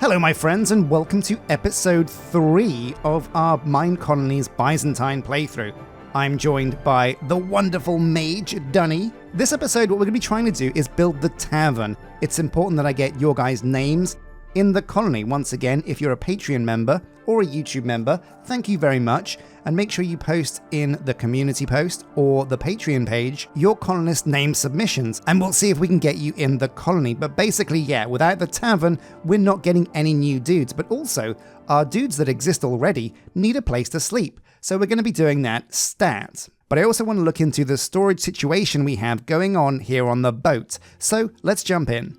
Hello my friends and welcome to episode 3 of our Minecolonies Byzantine playthrough. I'm joined by the wonderful mage, Dunny. This episode what we're going to be trying to do is build the Tavern. It's important that I get your guys' names in the colony. Once again, if you're a Patreon member or a YouTube member, thank you very much. And make sure you post in the community post or the Patreon page your colonist name submissions, and we'll see if we can get you in the colony. But basically, yeah, without the Tavern, we're not getting any new dudes, but also our dudes that exist already need a place to sleep. So we're going to be doing that stat. But I also want to look into the storage situation we have going on here on the boat. So let's jump in.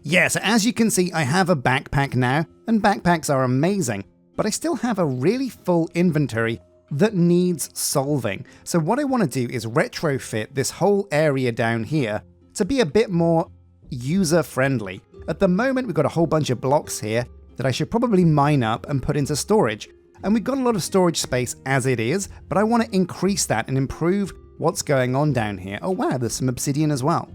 Yeah, so as you can see, I have a backpack now, and backpacks are amazing, but I still have a really full inventory that needs solving. So what I want to do is retrofit this whole area down here to be a bit more user-friendly. At the moment, we've got a whole bunch of blocks here that I should probably mine up and put into storage. And we've got a lot of storage space as it is, but I want to increase that and improve what's going on down here. Oh wow, there's some obsidian as well.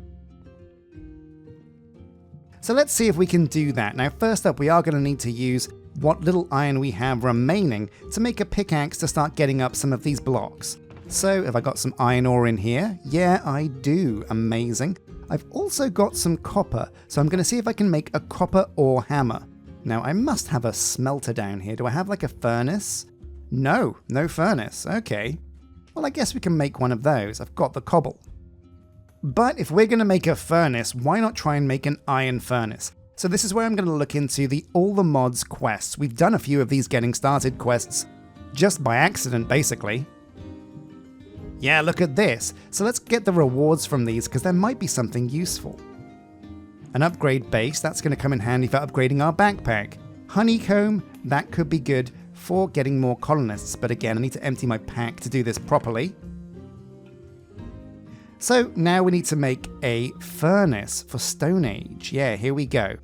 So let's see if we can do that. Now, first up, we are going to need to use what little iron we have remaining to make a pickaxe to start getting up some of these blocks. So, have I got some iron ore in here? Yeah, I do. Amazing. I've also got some copper, so I'm going to see if I can make a copper ore hammer. Now, I must have a smelter down here. Do I have like a furnace? No, no furnace. Okay. Well, I guess we can make one of those. I've got the cobble. But if we're going to make a furnace, why not try and make an iron furnace? So this is where I'm going to look into the all the mods quests. We've done a few of these getting started quests just by accident, basically. Yeah, look at this. So let's get the rewards from these because there might be something useful. An upgrade base, that's going to come in handy for upgrading our backpack. Honeycomb, that could be good for getting more colonists. But again, I need to empty my pack to do this properly. So now we need to make a furnace for Stone Age. Yeah, here we go.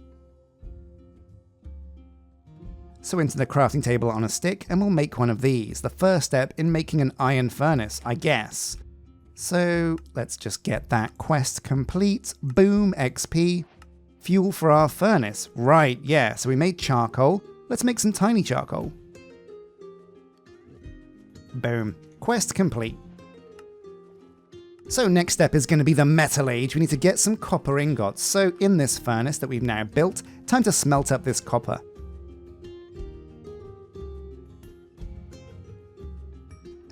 So into the crafting table on a stick, and we'll make one of these. The first step in making an iron furnace, I guess. So let's just get that quest complete. Boom, XP. Fuel for our furnace. Right, yeah, so we made charcoal. Let's make some tiny charcoal. Boom. Quest complete. So next step is going to be the metal age. We need to get some copper ingots. So in this furnace that we've now built, time to smelt up this copper.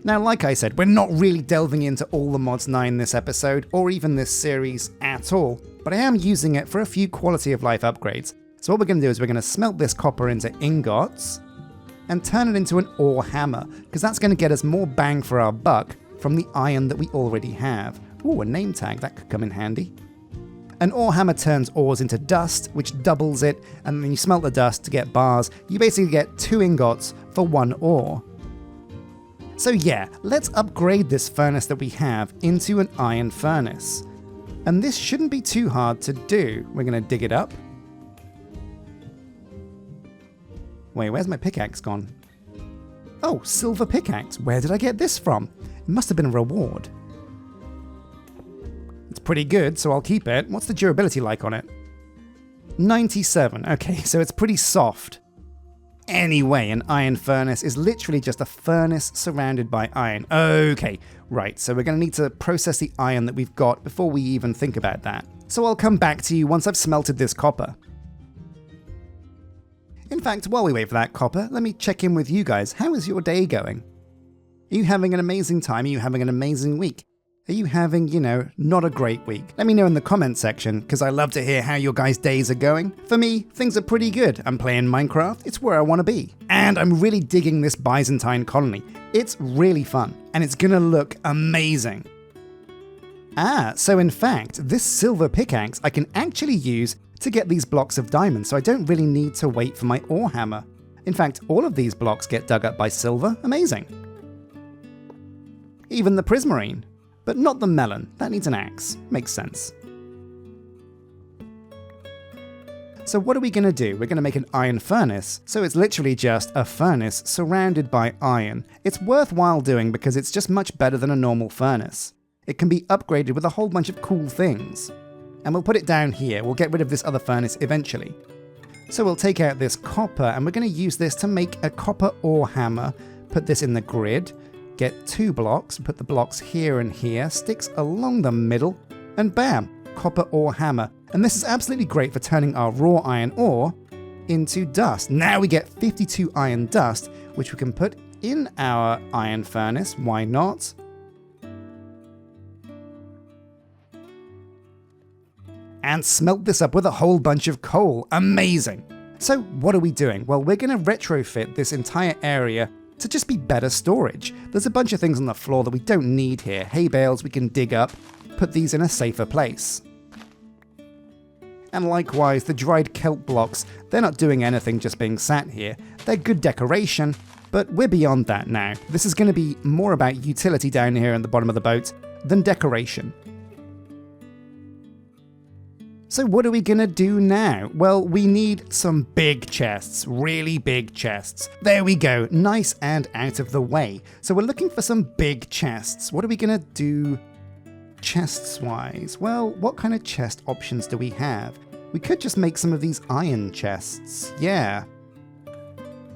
Now, like I said, we're not really delving into all the mods 9 this episode, or even this series at all, but I am using it for a few quality of life upgrades. So what we're going to do is we're going to smelt this copper into ingots, and turn it into an ore hammer, because that's going to get us more bang for our buck from the iron that we already have. Ooh, a name tag, that could come in handy. An ore hammer turns ores into dust, which doubles it, and when you smelt the dust to get bars, you basically get 2 ingots for 1 ore. So yeah, let's upgrade this furnace that we have into an iron furnace. And this shouldn't be too hard to do. We're going to dig it up. Wait, where's my pickaxe gone? Oh, silver pickaxe. Where did I get this from? It must have been a reward. It's pretty good, so I'll keep it. What's the durability like on it? 97. Okay, so it's pretty soft. Anyway, an iron furnace is literally just a furnace surrounded by iron. Okay, right, so we're going to need to process the iron that we've got before we even think about that. So I'll come back to you once I've smelted this copper. In fact, while we wait for that copper, let me check in with you guys. How is your day going? Are you having an amazing time? Are you having an amazing week? Are you having, not a great week? Let me know in the comment section, because I love to hear how your guys' days are going. For me, things are pretty good. I'm playing Minecraft, it's where I want to be. And I'm really digging this Byzantine colony. It's really fun, and it's gonna look amazing. So in fact, this silver pickaxe I can actually use to get these blocks of diamonds, so I don't really need to wait for my ore hammer. In fact, all of these blocks get dug up by silver. Amazing. Even the prismarine. But not the melon, that needs an axe. Makes sense. So what are we going to do? We're going to make an iron furnace, so it's literally just a furnace surrounded by iron. It's worthwhile doing because it's just much better than a normal furnace. It can be upgraded with a whole bunch of cool things. And we'll put it down here, we'll get rid of this other furnace eventually. So we'll take out this copper and we're going to use this to make a copper ore hammer. Put this in the grid, get 2 blocks, put the blocks here and here, sticks along the middle, and bam, copper ore hammer. And this is absolutely great for turning our raw iron ore into dust. Now we get 52 iron dust, which we can put in our iron furnace. Why not? And smelt this up with a whole bunch of coal. Amazing! So what are we doing? Well, we're going to retrofit this entire area to just be better storage. There's a bunch of things on the floor that we don't need here. Hay bales we can dig up, put these in a safer place. And likewise, the dried kelp blocks, they're not doing anything just being sat here. They're good decoration, but we're beyond that now. This is going to be more about utility down here in the bottom of the boat than decoration. So what are we going to do now? Well, we need some big chests, really big chests. There we go, nice and out of the way. So we're looking for some big chests. What are we going to do chests-wise? Well, what kind of chest options do we have? We could just make some of these iron chests. Yeah.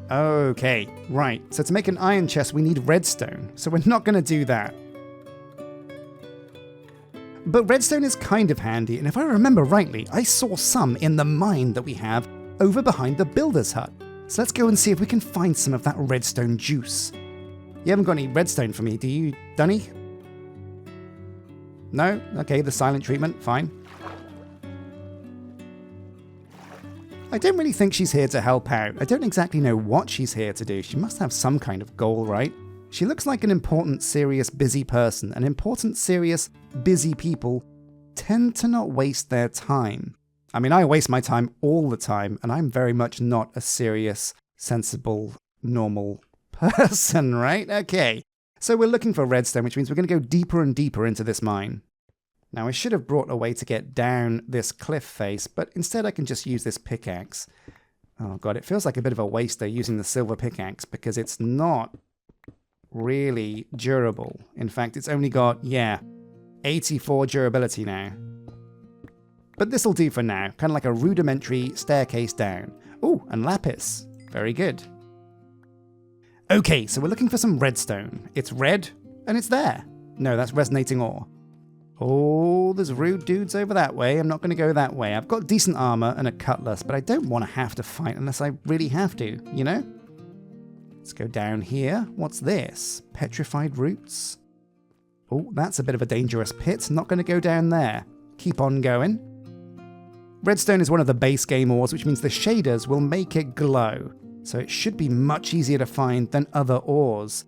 Okay, right. So to make an iron chest, we need redstone. So we're not going to do that. But redstone is kind of handy, and if I remember rightly, I saw some in the mine that we have over behind the builder's hut. So let's go and see if we can find some of that redstone juice. You haven't got any redstone for me, do you, Dunny? No? Okay, the silent treatment, fine. I don't really think she's here to help out. I don't exactly know what she's here to do. She must have some kind of goal, right? She looks like an important, serious, busy person, and important, serious, busy people tend to not waste their time. I mean, I waste my time all the time, and I'm very much not a serious, sensible, normal person, right? Okay, so we're looking for redstone, which means we're going to go deeper and deeper into this mine. Now, I should have brought a way to get down this cliff face, but instead I can just use this pickaxe. Oh god, it feels like a bit of a waste though using the silver pickaxe, because it's not really durable. In fact, it's only got, 84 durability now. But this'll do for now, kind of like a rudimentary staircase down. Oh, and lapis. Very good. Okay, so we're looking for some redstone. It's red, and it's there. No, that's resonating ore. Oh, there's rude dudes over that way. I'm not going to go that way. I've got decent armor and a cutlass, but I don't want to have to fight unless I really have to, you know? Let's go down here. What's this? Petrified roots. Oh, that's a bit of a dangerous pit. Not going to go down there. Keep on going. Redstone is one of the base game ores, which means the shaders will make it glow. So it should be much easier to find than other ores.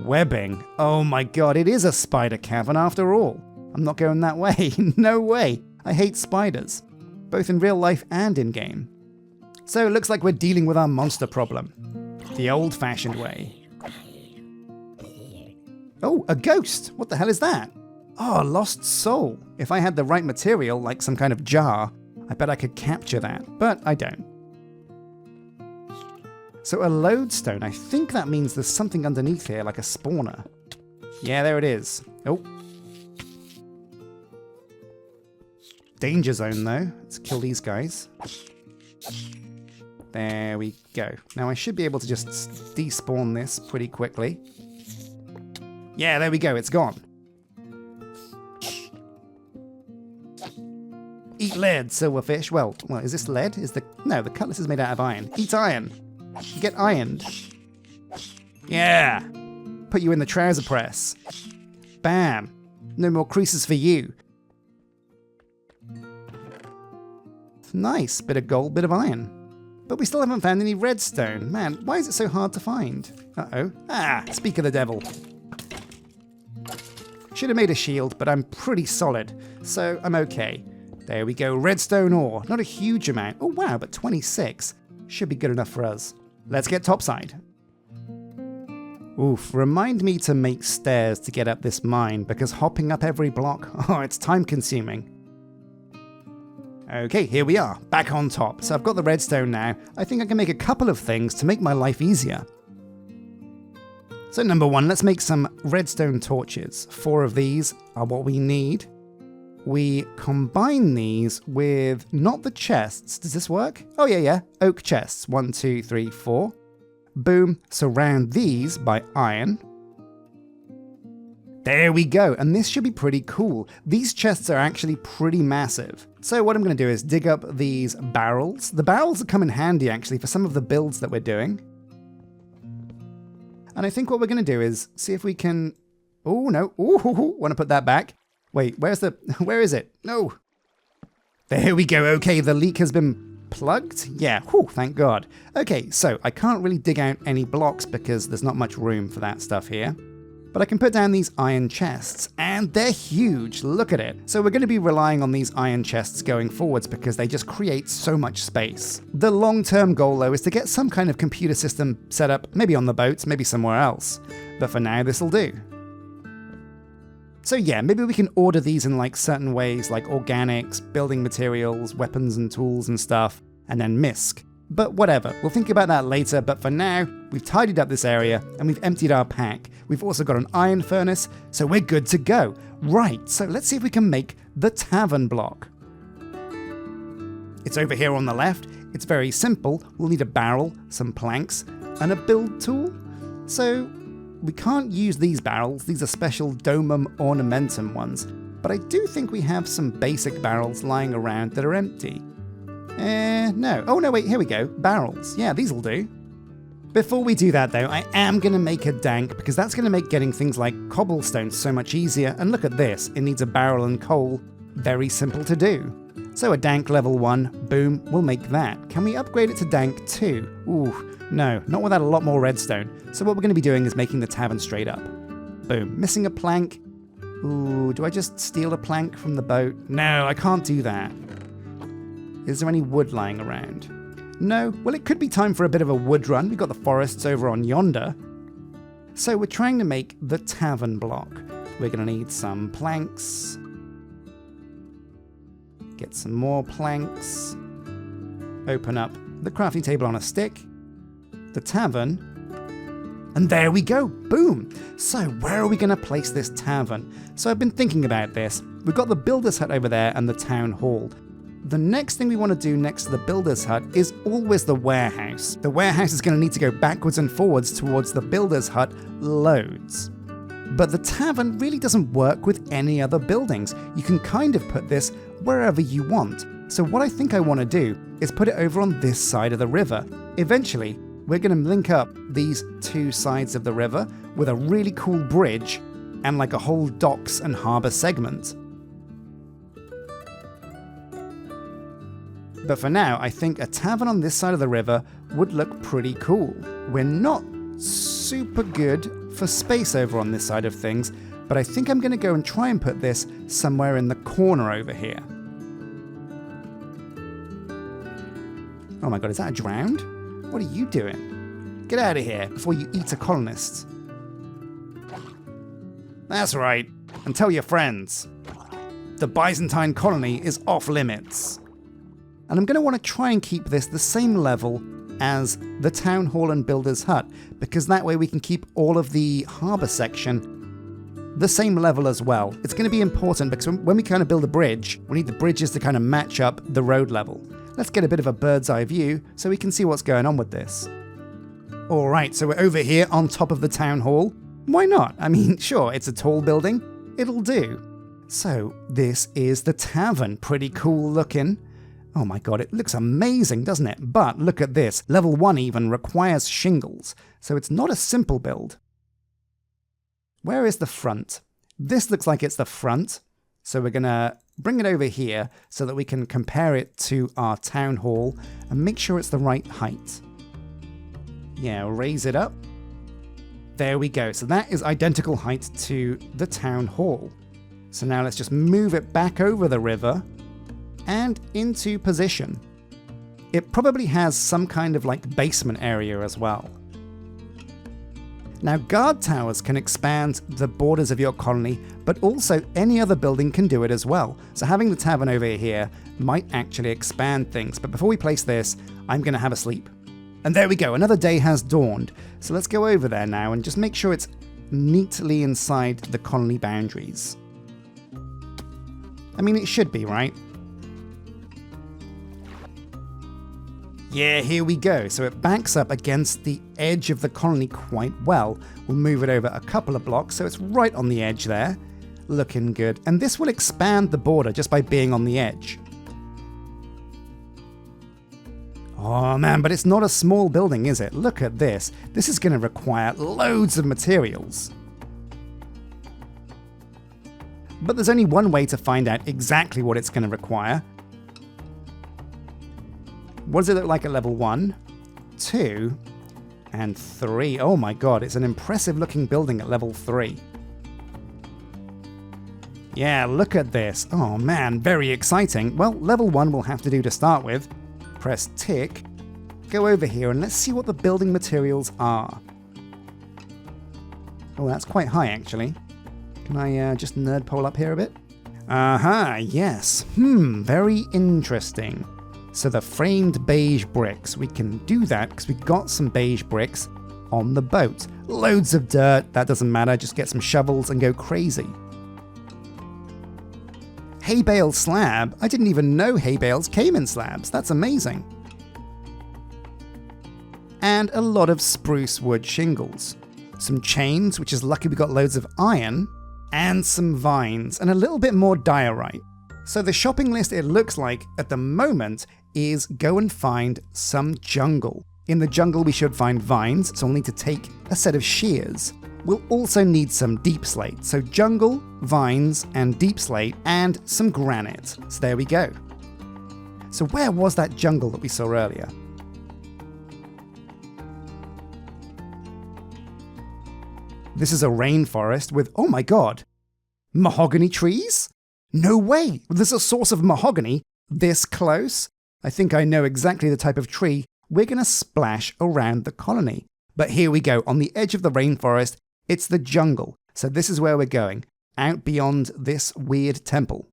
Webbing. Oh my god, it is a spider cavern after all. I'm not going that way. No way. I hate spiders, both in real life and in game. So it looks like we're dealing with our monster problem. The old-fashioned way. Oh, a ghost! What the hell is that? Oh, a lost soul. If I had the right material, like some kind of jar, I bet I could capture that, but I don't. So a lodestone, I think that means there's something underneath here, like a spawner. Yeah, there it is. Oh. Danger zone, though. Let's kill these guys. There we go. Now I should be able to just despawn this pretty quickly. Yeah, there we go. It's gone. Eat lead, silverfish. Well, is this lead? No, the cutlass is made out of iron. Eat iron. You get ironed. Yeah. Put you in the trouser press. Bam. No more creases for you. Nice. Bit of gold, bit of iron. But we still haven't found any redstone. Man, why is it so hard to find? Uh-oh. Ah, speak of the devil. Should have made a shield, but I'm pretty solid, so I'm okay. There we go, redstone ore. Not a huge amount. Oh wow, but 26. Should be good enough for us. Let's get topside. Oof, remind me to make stairs to get up this mine, because hopping up every block, oh, it's time consuming. Okay, here we are, back on top. So I've got the redstone now. I think I can make a couple of things to make my life easier. So number one, let's make some redstone torches. 4 of these are what we need. we combine these with not the chests. Does this work? Oh yeah. Oak chests. 1, 2, 3, 4. Boom. Surround these by iron. There we go, and this should be pretty cool. These chests are actually pretty massive. So what I'm going to do is dig up these barrels. The barrels come in handy actually for some of the builds that we're doing. And I think what we're going to do is see if we can... Oh no, want to put that back. Wait, where is it? No. There we go, okay, the leak has been plugged? Yeah, whew, thank God. Okay, so I can't really dig out any blocks because there's not much room for that stuff here. But I can put down these iron chests, and they're huge, look at it. So we're going to be relying on these iron chests going forwards because they just create so much space. The long-term goal though is to get some kind of computer system set up, maybe on the boats, maybe somewhere else. But for now, this'll do. So yeah, maybe we can order these in like certain ways, like organics, building materials, weapons and tools and stuff, and then misc. But whatever, we'll think about that later, but for now, we've tidied up this area and we've emptied our pack. We've also got an iron furnace, so we're good to go. Right, so let's see if we can make the tavern block. It's over here on the left. It's very simple. We'll need a barrel, some planks, and a build tool. So we can't use these barrels. These are special domum ornamentum ones. But I do think we have some basic barrels lying around that are empty. No. Oh, no, wait, here we go. Barrels. Yeah, these'll do. Before we do that, though, I am going to make a dank, because that's going to make getting things like cobblestone so much easier. And look at this. It needs a barrel and coal. Very simple to do. So a dank level 1, boom, we'll make that. Can we upgrade it to dank 2? Ooh, no, not without a lot more redstone. So what we're going to be doing is making the tavern straight up. Boom. Missing a plank. Ooh, do I just steal a plank from the boat? No, I can't do that. Is there any wood lying around? No? Well, it could be time for a bit of a wood run. We've got the forests over on yonder. So we're trying to make the tavern block. We're going to need some planks. Get some more planks. Open up the crafting table on a stick. The tavern. And there we go. Boom. So where are we going to place this tavern? So I've been thinking about this. We've got the builder's hut over there and the town hall. The next thing we want to do next to the builder's hut is always the warehouse. The warehouse is going to need to go backwards and forwards towards the builder's hut loads. But the tavern really doesn't work with any other buildings. You can kind of put this wherever you want. So what I think I want to do is put it over on this side of the river. Eventually, we're going to link up these two sides of the river with a really cool bridge and like a whole docks and harbour segment. But for now, I think a tavern on this side of the river would look pretty cool. We're not super good for space over on this side of things, but I think I'm going to go and try and put this somewhere in the corner over here. Oh my god, is that a drowned? What are you doing? Get out of here before you eat a colonist. That's right, and tell your friends. The Byzantine colony is off limits. And I'm going to want to try and keep this the same level as the town hall and builder's hut, because that way we can keep all of the harbour section the same level as well. It's going to be important because when we kind of build a bridge, we need the bridges to kind of match up the road level. Let's get a bit of a bird's eye view so we can see what's going on with this. Alright, so we're over here on top of the town hall. Why not? I mean, sure, it's a tall building. It'll do. So this is the tavern. Pretty cool looking. Oh my god, it looks amazing, doesn't it? But look at this. Level 1 even requires shingles, so it's not a simple build. Where is the front? This looks like it's the front, so we're going to bring it over here so that we can compare it to our town hall and make sure it's the right height. Yeah, raise it up. There we go. So that is identical height to the town hall. So now let's just move it back over the river and into position. It probably has some kind of like basement area as well. Now guard towers can expand the borders of your colony, but also any other building can do it as well. So having the tavern over here might actually expand things. But before we place this, I'm going to have a sleep. And there we go, another day has dawned. So let's go over there now and just make sure it's neatly inside the colony boundaries. I mean, it should be, right? Yeah, here we go. So it backs up against the edge of the colony quite well. We'll move it over a couple of blocks so it's right on the edge there. Looking good. And this will expand the border just by being on the edge. Oh man, but it's not a small building, is it? Look at this. This is going to require loads of materials. But there's only one way to find out exactly what it's going to require. What does it look like at level 1, 2, and 3? Oh my god, it's an impressive looking building at level 3. Yeah, look at this. Oh man, very exciting. Well, level 1 we'll have to do to start with. Press tick, go over here and let's see what the building materials are. Oh, that's quite high actually. Can I just nerd pole up here a bit? Aha, yes. Very interesting. So the framed beige bricks, we can do that because we got some beige bricks on the boat. Loads of dirt, that doesn't matter, just get some shovels and go crazy. Hay bale slab, I didn't even know hay bales came in slabs, that's amazing. And a lot of spruce wood shingles. Some chains, which is lucky we got loads of iron, and some vines, and a little bit more diorite. So the shopping list, it looks like, at the moment, is go and find some jungle. In the jungle we should find vines, so we'll need to take a set of shears. We'll also need some deep slate, so jungle, vines, and deep slate, and some granite. So there we go. So where was that jungle that we saw earlier? This is a rainforest with, oh my god, mahogany trees? No way! There's a source of mahogany this close? I think I know exactly the type of tree we're going to splash around the colony. But here we go, on the edge of the rainforest, it's the jungle. So this is where we're going, out beyond this weird temple.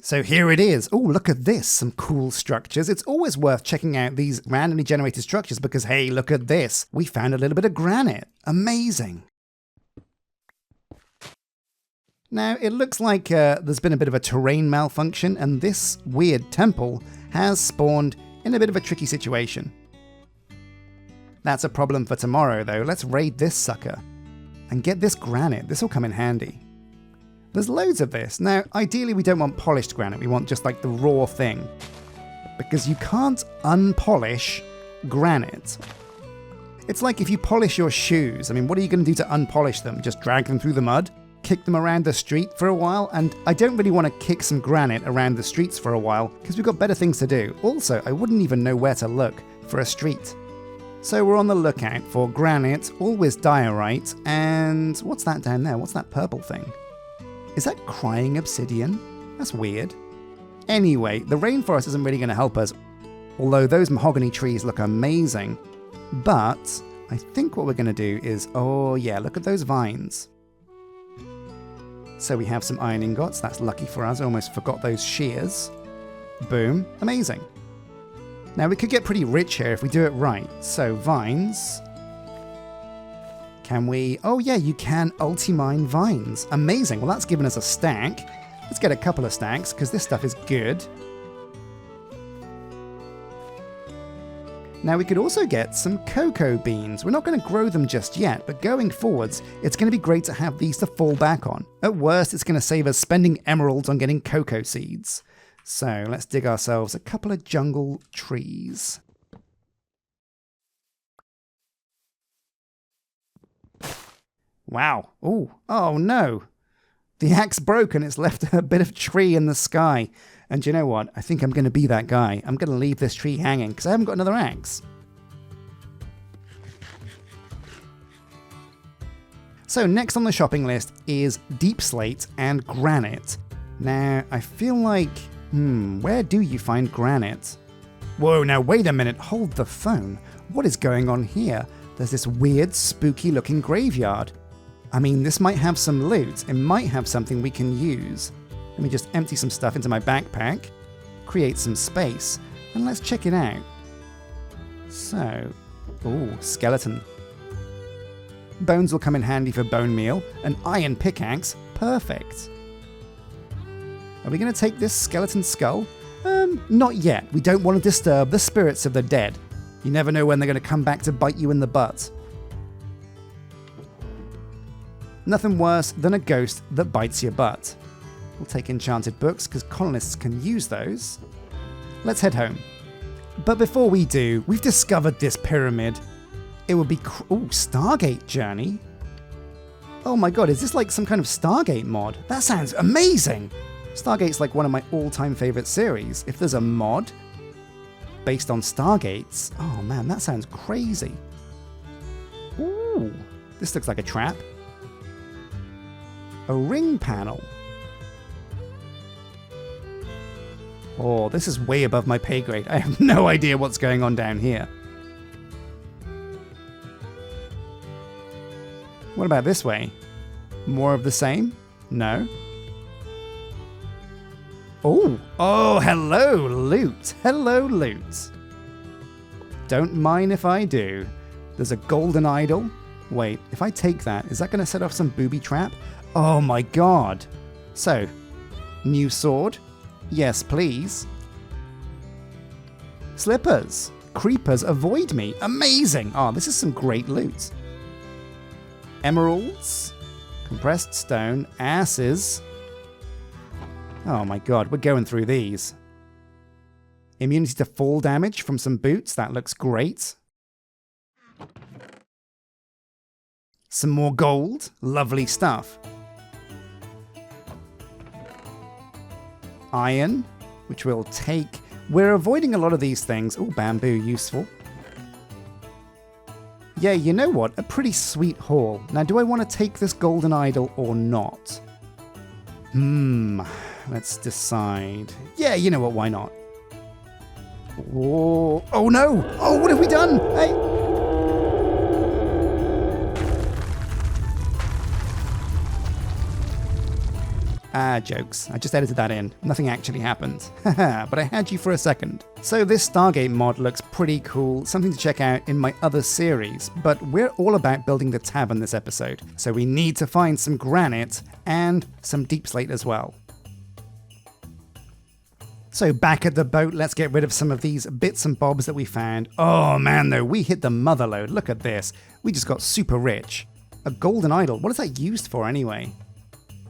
So here it is. Oh, look at this, some cool structures. It's always worth checking out these randomly generated structures because, hey, look at this. We found a little bit of granite. Amazing. Now, it looks like there's been a bit of a terrain malfunction, and this weird temple has spawned in a bit of a tricky situation. That's a problem for tomorrow, though. Let's raid this sucker and get this granite. This will come in handy. There's loads of this. Now, ideally, we don't want polished granite. We want just like the raw thing, because you can't unpolish granite. It's like if you polish your shoes. I mean, what are you going to do to unpolish them? Just drag them through the mud? Kick them around the street for a while? And I don't really want to kick some granite around the streets for a while because we've got better things to do. Also, I wouldn't even know where to look for a street. So we're on the lookout for granite, always diorite, and what's that down there? What's that purple thing? Is that crying obsidian? That's weird. Anyway, the rainforest isn't really going to help us, although those mahogany trees look amazing. But I think what we're going to do is, oh yeah, look at those vines. So we have some iron ingots, that's lucky for us, I almost forgot those shears. Boom, amazing. Now we could get pretty rich here if we do it right. So vines. Can we, oh yeah, you can ulti-mine vines. Amazing, well that's given us a stack. Let's get a couple of stacks because this stuff is good. Now we could also get some cocoa beans. We're not going to grow them just yet, but going forwards, it's going to be great to have these to fall back on. At worst, it's going to save us spending emeralds on getting cocoa seeds. So let's dig ourselves a couple of jungle trees. Wow. Ooh. Oh no. The axe broke and it's left a bit of tree in the sky. And you know what? I think I'm going to be that guy. I'm going to leave this tree hanging because I haven't got another axe. So next on the shopping list is deep slate and granite. Now, I feel like, where do you find granite? Whoa, now wait a minute. Hold the phone. What is going on here? There's this weird, spooky looking graveyard. I mean, this might have some loot. It might have something we can use. Let me just empty some stuff into my backpack, create some space, and let's check it out. So, ooh, skeleton. Bones will come in handy for bone meal. An iron pickaxe, perfect. Are we going to take this skeleton skull? Not yet. We don't want to disturb the spirits of the dead. You never know when they're going to come back to bite you in the butt. Nothing worse than a ghost that bites your butt. We'll take enchanted books because colonists can use those. Let's head home. But before we do, we've discovered this pyramid. It would be Stargate journey. Oh my god, is this like some kind of Stargate mod? That sounds amazing! Stargate's like one of my all-time favorite series. If there's a mod based on Stargates, oh man, that sounds crazy. Ooh, this looks like a trap. A ring panel. Oh, this is way above my pay grade. I have no idea what's going on down here. What about this way? More of the same? No. Oh, hello, loot. Hello, loot. Don't mind if I do. There's a golden idol. Wait, if I take that, is that going to set off some booby trap? Oh my god. So, new sword? Yes, please. Slippers. Creepers avoid me. Amazing. Oh, this is some great loot. Emeralds. Compressed stone. Asses. Oh my god, we're going through these. Immunity to fall damage from some boots. That looks great. Some more gold. Lovely stuff. Iron, which we'll take. We're avoiding a lot of these things. Oh, bamboo, useful. Yeah, you know what? A pretty sweet haul. Now, do I want to take this golden idol or not? Let's decide. Yeah, you know what? Why not? Oh no! Oh, what have we done? Hey! Jokes. I just edited that in. Nothing actually happened. Haha, but I had you for a second. So this Stargate mod looks pretty cool, something to check out in my other series, but we're all about building the tavern this episode, so we need to find some granite and some deep slate as well. So back at the boat, let's get rid of some of these bits and bobs that we found. Oh man though, we hit the motherlode. Look at this. We just got super rich. A golden idol. What is that used for anyway?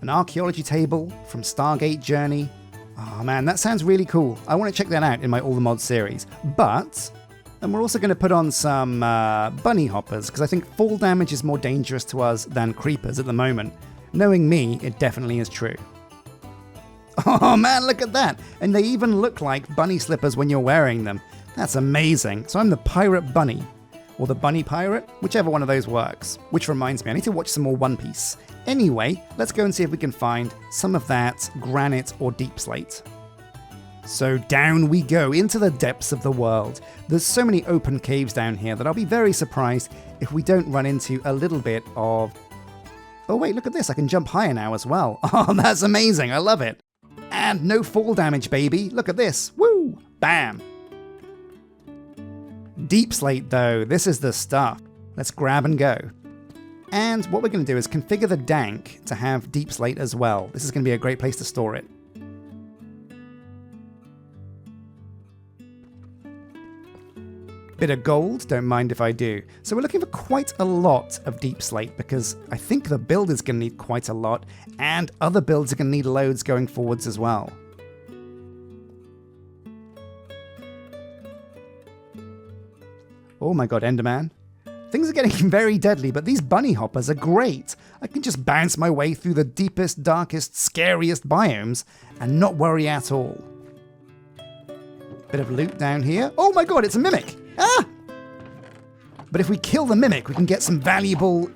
An archaeology table from Stargate Journey. Oh man, that sounds really cool. I want to check that out in my All the Mods series. And we're also going to put on some bunny hoppers, because I think fall damage is more dangerous to us than creepers at the moment. Knowing me, it definitely is true. Oh man, look at that! And they even look like bunny slippers when you're wearing them. That's amazing. So I'm the pirate bunny. Or the bunny pirate, whichever one of those works. Which reminds me, I need to watch some more One Piece. Anyway, let's go and see if we can find some of that granite or deep slate. So down we go into the depths of the world. There's so many open caves down here that I'll be very surprised if we don't run into a little bit of... Oh wait, look at this, I can jump higher now as well. Oh, that's amazing, I love it. And no fall damage, baby. Look at this, woo, bam. Deep slate though, this is the stuff. Let's grab and go. And what we're going to do is configure the dank to have deep slate as well. This is going to be a great place to store it. Bit of gold, don't mind if I do. So we're looking for quite a lot of deep slate because I think the build is going to need quite a lot and other builds are going to need loads going forwards as well. Oh my god, Enderman. Things are getting very deadly, but these bunny hoppers are great. I can just bounce my way through the deepest, darkest, scariest biomes and not worry at all. Bit of loot down here. Oh my god, it's a mimic! Ah! But if we kill the mimic, we can get some valuable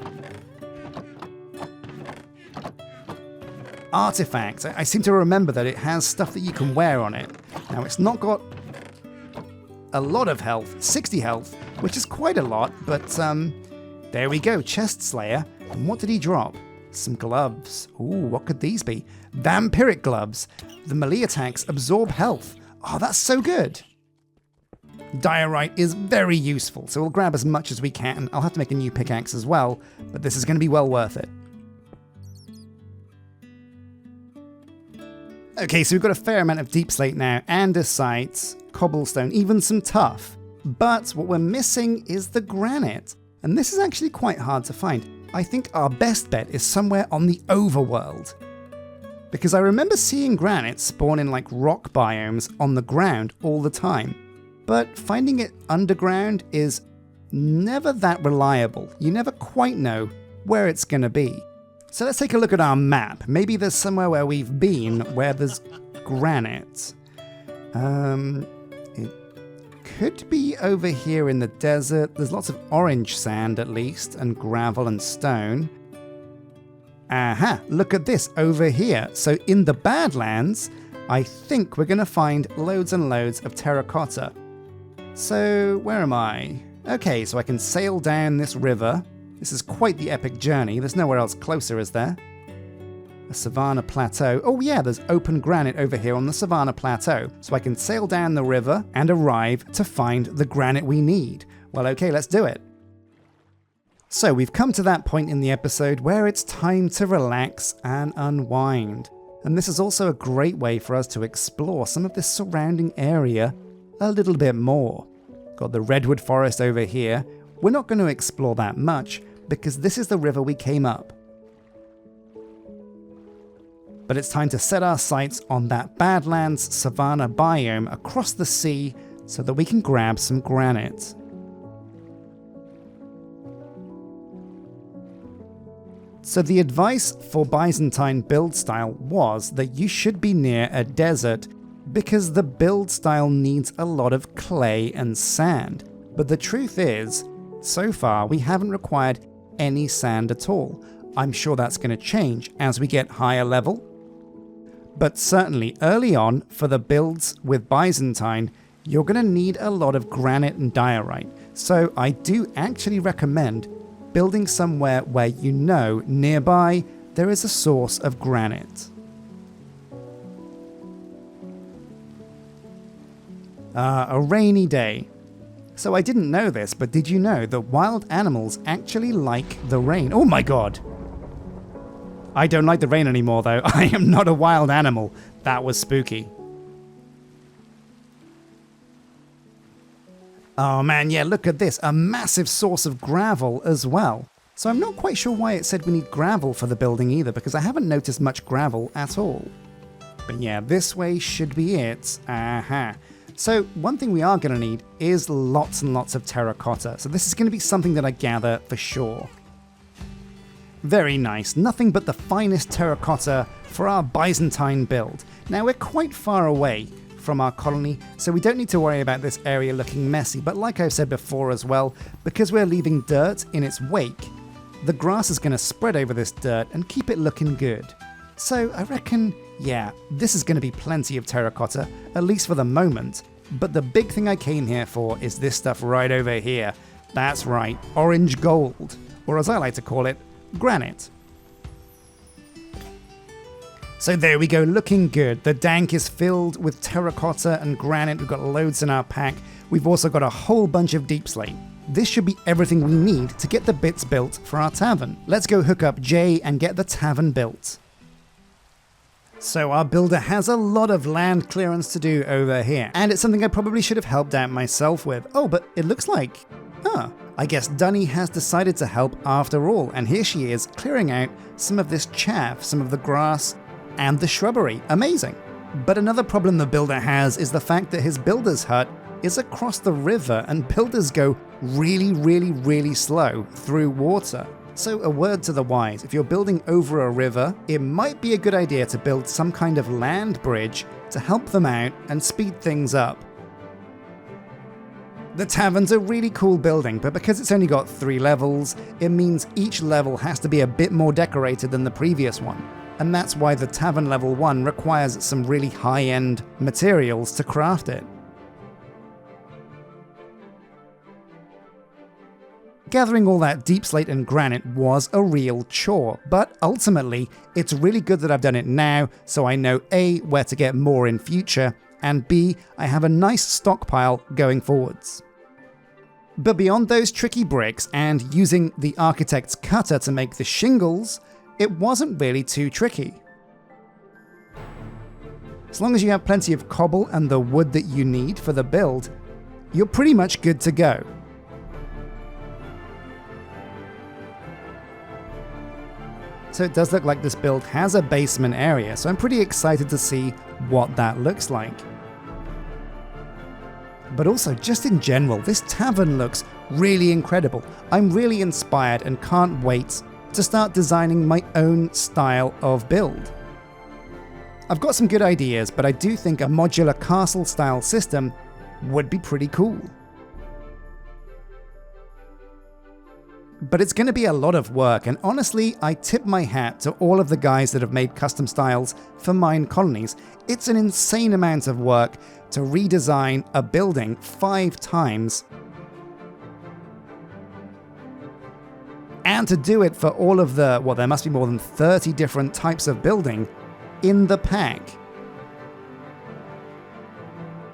artifacts. I seem to remember that it has stuff that you can wear on it. Now, it's not got a lot of health, 60 health, which is quite a lot, but there we go, Chest Slayer. And what did he drop? Some gloves. Ooh, what could these be? Vampiric gloves. The melee attacks absorb health. Oh, that's so good. Diorite is very useful, so we'll grab as much as we can. I'll have to make a new pickaxe as well, but this is going to be well worth it. Okay, so we've got a fair amount of deep slate now, andesite, cobblestone, even some tuff. But what we're missing is the granite. And this is actually quite hard to find. I think our best bet is somewhere on the overworld. Because I remember seeing granite spawn in like rock biomes on the ground all the time. But finding it underground is never that reliable. You never quite know where it's gonna be. So let's take a look at our map. Maybe there's somewhere where we've been where there's granite. It could be over here in the desert. There's lots of orange sand at least, and gravel and stone. Aha, look at this over here. So in the Badlands, I think we're gonna find loads and loads of terracotta. So where am I? Okay, so I can sail down this river. This is quite the epic journey. There's nowhere else closer, is there? A savanna plateau. Oh yeah, there's open granite over here on the savanna plateau. So I can sail down the river and arrive to find the granite we need. Well, okay, let's do it. So we've come to that point in the episode where it's time to relax and unwind. And this is also a great way for us to explore some of this surrounding area a little bit more. Got the redwood forest over here. We're not going to explore that much because this is the river we came up. But it's time to set our sights on that Badlands savanna biome across the sea so that we can grab some granite. So the advice for Byzantine build style was that you should be near a desert because the build style needs a lot of clay and sand. But the truth is, so far we haven't required any sand at all. I'm sure that's going to change as we get higher level. But certainly early on, for the builds with Byzantine, you're going to need a lot of granite and diorite. So I do actually recommend building somewhere where you know nearby there is a source of granite. A rainy day. So I didn't know this, but did you know that wild animals actually like the rain? Oh my god! I don't like the rain anymore though. I am not a wild animal. That was spooky. Oh man, yeah, look at this. A massive source of gravel as well. So I'm not quite sure why it said we need gravel for the building either, because I haven't noticed much gravel at all. But yeah, this way should be it. Aha. So one thing we are going to need is lots and lots of terracotta. So this is going to be something that I gather for sure. Very nice. Nothing but the finest terracotta for our Byzantine build. Now we're quite far away from our colony, so we don't need to worry about this area looking messy. But like I've said before as well, because we're leaving dirt in its wake, the grass is going to spread over this dirt and keep it looking good. So I reckon, yeah, this is going to be plenty of terracotta, at least for the moment. But the big thing I came here for is this stuff right over here. That's right, orange gold, or as I like to call it, granite. So there we go, looking good. The dank is filled with terracotta and granite. We've got loads in our pack. We've also got a whole bunch of deep slate. This should be everything we need to get the bits built for our tavern. Let's go hook up Jay and get the tavern built. So our builder has a lot of land clearance to do over here, and it's something I probably should have helped out myself with. Oh, but it looks like, I guess Dunny has decided to help after all, and here she is clearing out some of this chaff, some of the grass, and the shrubbery. Amazing. But another problem the builder has is the fact that his builder's hut is across the river, and builders go really slow through water. So a word to the wise, if you're building over a river, it might be a good idea to build some kind of land bridge to help them out and speed things up. The tavern's a really cool building, but because it's only got 3 levels, it means each level has to be a bit more decorated than the previous one. And that's why the tavern level 1 requires some really high-end materials to craft it. Gathering all that deep slate and granite was a real chore, but ultimately, it's really good that I've done it now, so I know A, where to get more in future, and B, I have a nice stockpile going forwards. But beyond those tricky bricks and using the architect's cutter to make the shingles, it wasn't really too tricky. As long as you have plenty of cobble and the wood that you need for the build, you're pretty much good to go. So it does look like this build has a basement area, so I'm pretty excited to see what that looks like. But also, just in general, this tavern looks really incredible. I'm really inspired and can't wait to start designing my own style of build. I've got some good ideas, but I do think a modular castle style system would be pretty cool. But it's going to be a lot of work, and honestly, I tip my hat to all of the guys that have made custom styles for Minecolonies. It's an insane amount of work to redesign a building 5 times. And to do it for all of the, well, there must be more than 30 different types of building in the pack.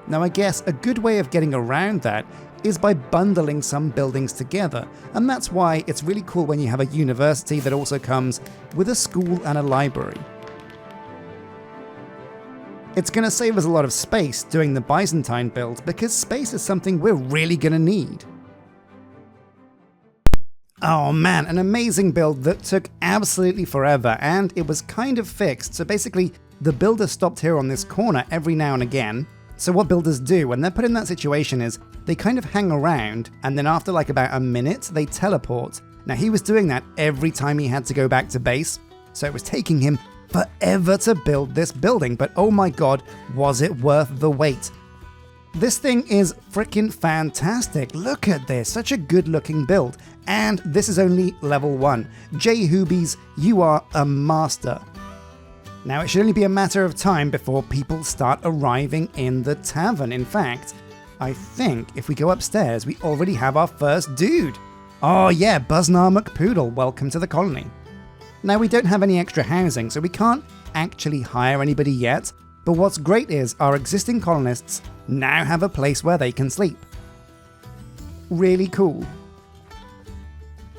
Now I guess a good way of getting around that is by bundling some buildings together, and that's why it's really cool when you have a university that also comes with a school and a library. It's going to save us a lot of space doing the Byzantine build, because space is something we're really going to need. Oh man, an amazing build that took absolutely forever, and it was kind of fixed. So basically, the builder stopped here on this corner every now and again. So what builders do when they're put in that situation is they kind of hang around, and then after like about a minute, they teleport. Now he was doing that every time he had to go back to base, so it was taking him forever to build this building, but oh my god, was it worth the wait. This thing is freaking fantastic. Look at this, such a good looking build. And this is only level 1. J Hoobies, you are a master. Now it should only be a matter of time before people start arriving in the tavern. In fact, I think if we go upstairs, we already have our first dude. Oh yeah, Buzznar McPoodle, welcome to the colony. Now we don't have any extra housing, so we can't actually hire anybody yet, but what's great is our existing colonists now have a place where they can sleep. Really cool.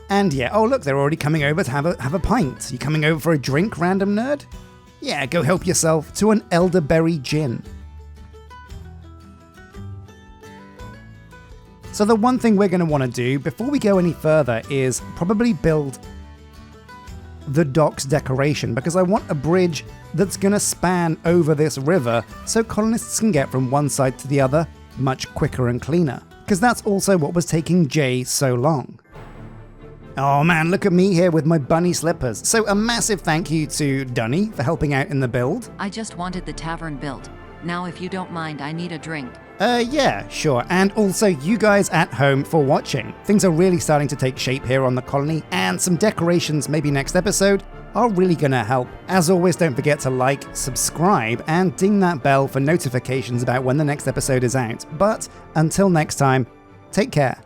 And yeah, oh look, they're already coming over to have a pint. You coming over for a drink, random nerd? Yeah, go help yourself to an elderberry gin. So the one thing we're going to want to do before we go any further is probably build the docks decoration, because I want a bridge that's going to span over this river so colonists can get from one side to the other much quicker and cleaner, because that's also what was taking Jay so long. Oh man, look at me here with my bunny slippers. So a massive thank you to Dunny for helping out in the build. I just wanted the tavern built. Now if you don't mind, I need a drink. Yeah, sure. And also you guys at home for watching. Things are really starting to take shape here on the colony, and some decorations maybe next episode are really gonna help. As always, don't forget to like, subscribe, and ding that bell for notifications about when the next episode is out. But until next time, take care.